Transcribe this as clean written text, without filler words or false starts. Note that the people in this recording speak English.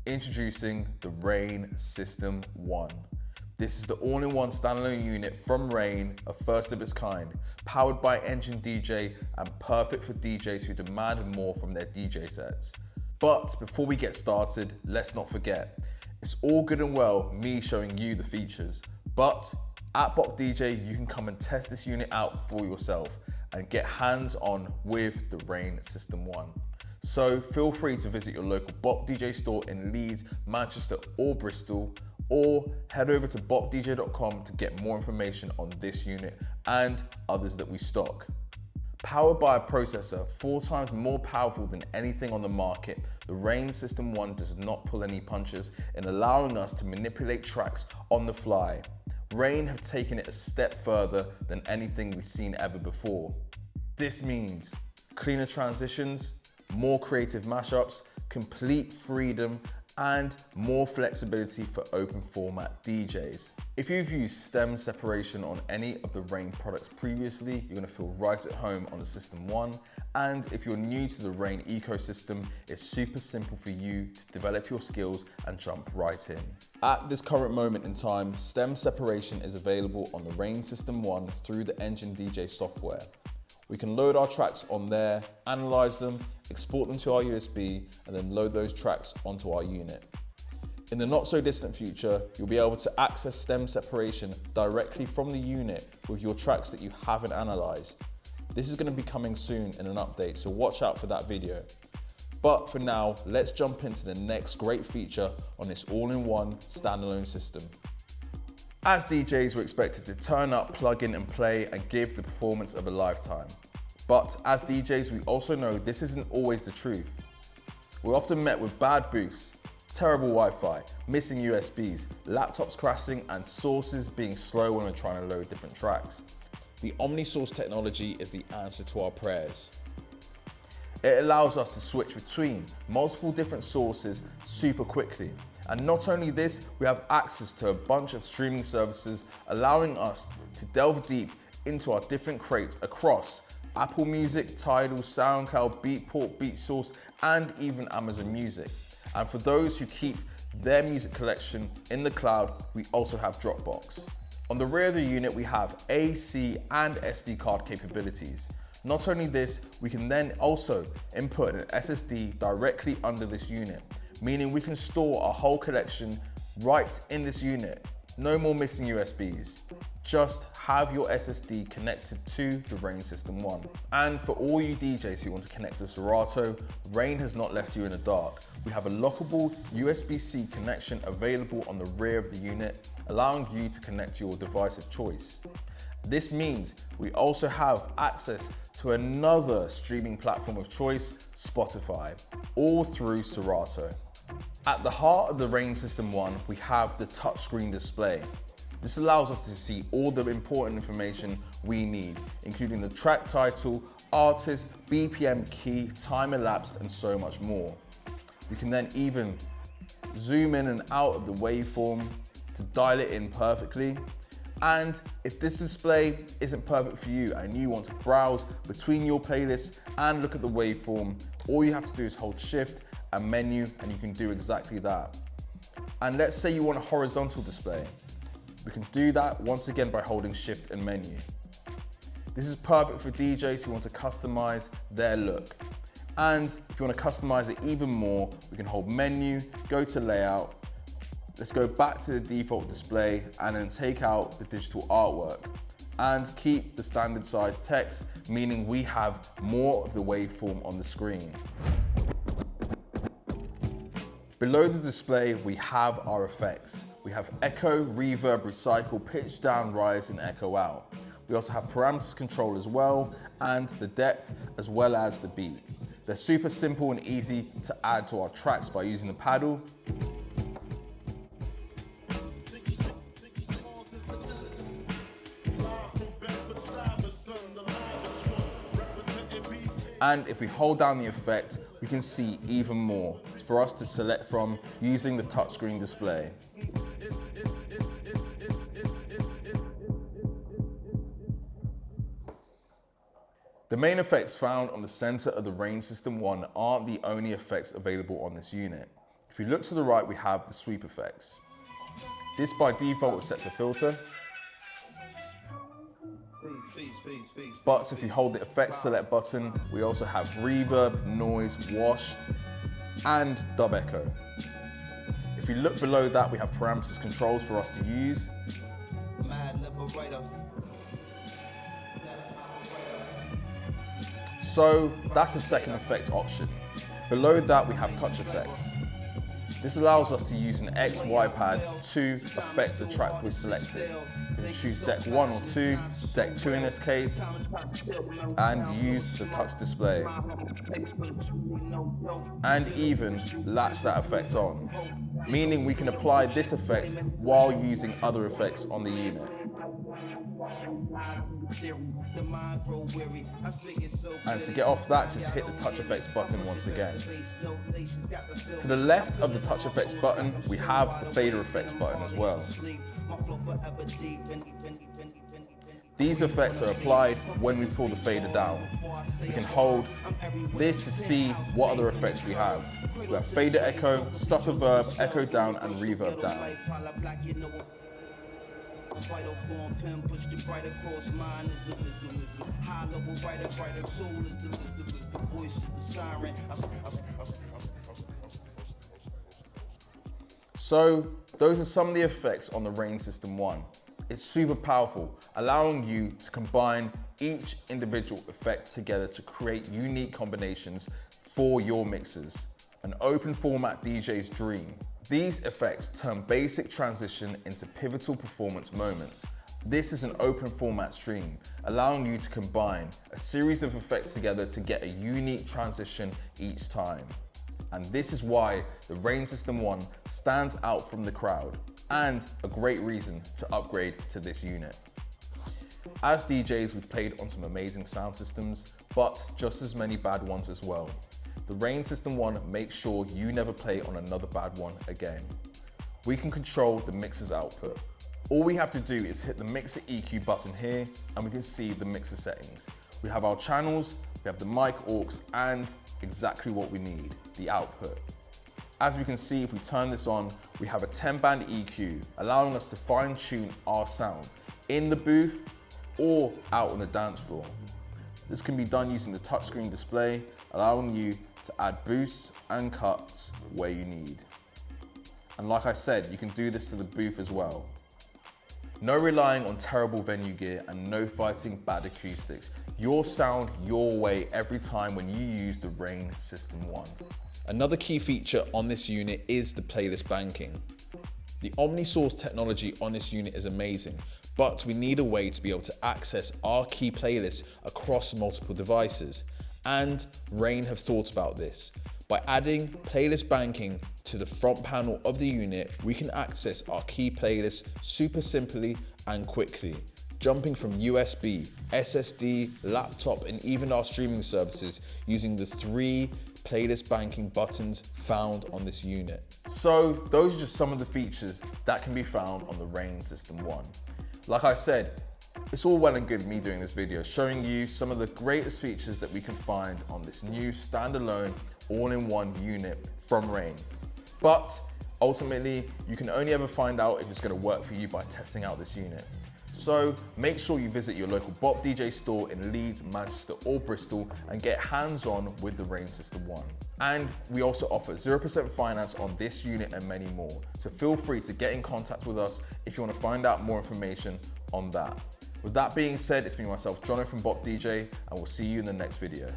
Introducing the RANE System One. This is the all-in-one standalone unit from RANE, a first of its kind, powered by Engine DJ and perfect for DJs who demand more from their DJ sets. But before we get started, let's not forget, it's all good and well me showing you the features, but at Bop DJ, you can come and test this unit out for yourself and get hands-on with the RANE System One. So feel free to visit your local Bop DJ store in Leeds, Manchester or Bristol, or head over to bopdj.com to get more information on this unit and others that we stock. Powered by a processor 4 times more powerful than anything on the market, the RANE System One does not pull any punches in allowing us to manipulate tracks on the fly. RANE have taken it a step further than anything we've seen ever before. This means cleaner transitions, more creative mashups, complete freedom, and more flexibility for open format DJs. If you've used stem separation on any of the RANE products previously, you're gonna feel right at home on the System One. And if you're new to the RANE ecosystem, it's super simple for you to develop your skills and jump right in. At this current moment in time, stem separation is available on the RANE System One through the Engine DJ software. We can load our tracks on there, analyze them, export them to our USB, and then load those tracks onto our unit. In the not so distant future, you'll be able to access stem separation directly from the unit with your tracks that you haven't analyzed. This is going to be coming soon in an update, so watch out for that video. But for now, let's jump into the next great feature on this all-in-one standalone system. As DJs, we're expected to turn up, plug in and play and give the performance of a lifetime. But as DJs, we also know this isn't always the truth. We're often met with bad booths, terrible Wi-Fi, missing USBs, laptops crashing, and sources being slow when we're trying to load different tracks. The OmniSource technology is the answer to our prayers. It allows us to switch between multiple different sources super quickly. And not only this, we have access to a bunch of streaming services, allowing us to delve deep into our different crates across Apple Music, Tidal, SoundCloud, Beatport, BeatSource, and even Amazon Music. And for those who keep their music collection in the cloud, we also have Dropbox. On the rear of the unit, we have AC and SD card capabilities. Not only this, we can then also input an SSD directly under this unit, meaning we can store our whole collection right in this unit. No more missing USBs. Just have your SSD connected to the RANE System One. And for all you DJs who want to connect to Serato, RANE has not left you in the dark. We have a lockable USB-C connection available on the rear of the unit, allowing you to connect to your device of choice. This means we also have access to another streaming platform of choice, Spotify, all through Serato. At the heart of the RANE System One, we have the touchscreen display. This allows us to see all the important information we need, including the track title, artist, BPM key, time elapsed, and so much more. We can then even zoom in and out of the waveform to dial it in perfectly. And if this display isn't perfect for you and you want to browse between your playlists and look at the waveform, all you have to do is hold Shift and Menu and you can do exactly that. And let's say you want a horizontal display. We can do that once again by holding Shift and Menu. This is perfect for DJs who want to customize their look. And if you want to customize it even more, we can hold Menu, go to Layout. Let's go back to the default display and then take out the digital artwork and keep the standard size text, meaning we have more of the waveform on the screen. Below the display, we have our effects. We have echo, reverb, recycle, pitch down, rise, and echo out. We also have parameters control as well, and the depth as well as the beat. They're super simple and easy to add to our tracks by using the paddle. And if we hold down the effect, we can see even more for us to select from using the touchscreen display. The main effects found on the center of the RANE System One aren't the only effects available on this unit. If you look to the right, we have the sweep effects. This by default is set to filter, but if you hold the effects select button, we also have reverb, noise, wash, and dub echo. If you look below that, we have parameters controls for us to use. So that's the second effect option. Below that, we have touch effects. This allows us to use an XY pad to affect the track we're selecting. You can choose deck 1 or 2, deck 2 in this case, and use the touch display. And even latch that effect on, meaning we can apply this effect while using other effects on the unit. And to get off that, just hit the touch effects button once again. To the left of the touch effects button, we have the fader effects button as well. These effects are applied when we pull the fader down. We can hold this to see what other effects we have. We have fader echo, stutter verb, echo down, and reverb down. So those are some of the effects on the RANE System One. It's super powerful, allowing you to combine each individual effect together to create unique combinations for your mixes. An open format DJ's dream. These effects turn basic transition into pivotal performance moments. This is an open format stream, allowing you to combine a series of effects together to get a unique transition each time. And this is why the RANE System One stands out from the crowd, and a great reason to upgrade to this unit. As DJs, we've played on some amazing sound systems, but just as many bad ones as well. The RANE System One makes sure you never play on another bad one again. We can control the mixer's output. All we have to do is hit the mixer EQ button here, and we can see the mixer settings. We have our channels, we have the mic aux, and exactly what we need, the output. As we can see, if we turn this on, we have a 10-band EQ, allowing us to fine-tune our sound in the booth or out on the dance floor. This can be done using the touchscreen display, allowing you to add boosts and cuts where you need. And like I said, you can do this to the booth as well. No relying on terrible venue gear and no fighting bad acoustics. Your sound your way every time when you use the RANE System One. Another key feature on this unit is the playlist banking. The OmniSource technology on this unit is amazing, but we need a way to be able to access our key playlists across multiple devices. And RANE have thought about this. By adding playlist banking to the front panel of the unit, we can access our key playlists super simply and quickly, jumping from USB, SSD, laptop, and even our streaming services using the 3 playlist banking buttons found on this unit. So those are just some of the features that can be found on the RANE System One. Like I said, it's all well and good me doing this video, showing you some of the greatest features that we can find on this new standalone all-in-one unit from RANE. But ultimately, you can only ever find out if it's going to work for you by testing out this unit. So make sure you visit your local Bop DJ store in Leeds, Manchester or Bristol and get hands-on with the RANE System One. And we also offer 0% finance on this unit and many more. So feel free to get in contact with us if you want to find out more information on that. With that being said, it's been myself, Jono from Bop DJ, and we'll see you in the next video.